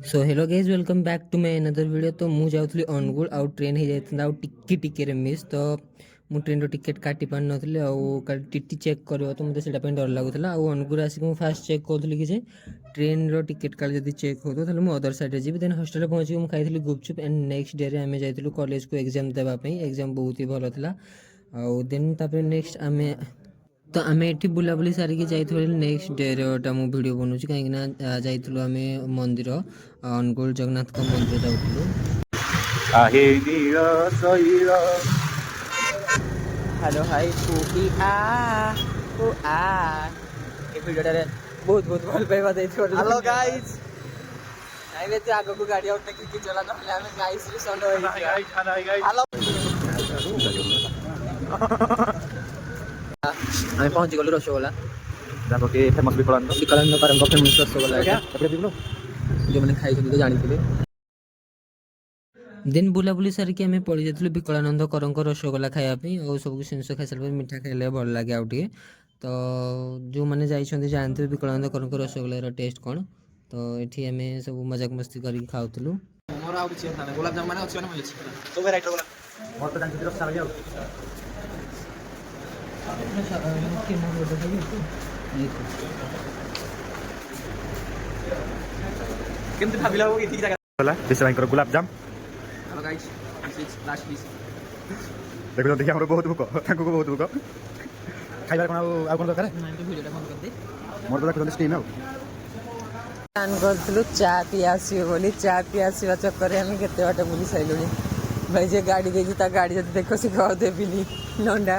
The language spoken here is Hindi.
So hello guys welcome back to my another video. तो मुझे जाऊँगी अनुगुल आउ ट्रेन हो जाता टिके मिस तो मुझे ट्रेन टिकेट काटी पार नी टी चेक कर तो मतलब डर लगुला अनुगुल आसिक फास्ट चेक करी कि ट्रेन टिकेट काल जब चेक हो तो मुझे अदर साइड जी देन हॉस्टल पहुँची मुझे खाई गुपचुप एंड नेक्स्ट डे आम जाइलु कॉलेज को एग्जाम देवाई एग्जाम बहुत ही भल था आउ देन नेक्स्ट आम तो आम ये बुलाबुली सारिकी जाइए नेक्स्ट डेटा मु वीडियो बनाऊँ कहीं जाइलु आम मंदिर अनुगुल जगन्नाथ मंदिर जाऊँ। हेलो हाई कुकी आ ये वीडियो बहुत बहुत भल पाइबा देइथो। हेलो गाइस नहीं बे तू आगो को गाड़ी आउट की चला ना हमें गाइस रे संड होई हेलो आम पहुँची गलु रसगोला फेमस विकलांग विकलांग फेमस रसगोला जो मैंने खाई तो जानी देन बुलाबुली सारिकी आम पड़ी जाइलु विकलानंद करंक रसगोला खायापी और सब जिन खाई सारे मिठा खाइले भल लगे आउ टे तो जो मैंने जाइए जानते विकलानंद करंक रसगोलार टेस्ट कौन तो ये आम सब मजाक मस्ती करके खाऊलु। गुलाब जामुन माने अछि माने तो वेराइटी गुलाब मोर तो जानछि रस सारा केमति भाबिला हो इठी जगह होला देश भाई गुलाब जाम। Hello guys this is last piece देखो देखि हमरो बहुत भूख ताको को बहुत भूख खाइबार कोन आ कोन दरकार मैं तो वीडियो बंद कर दे मोर तो देखो स्टीम है प्लान करूँ चा पी आसो बोली चा पी आसवा चक्कर आम केते बाट बुली सारू भाई जे गाड़ी देती गाड़ी जब देख सी कह देवी नंडा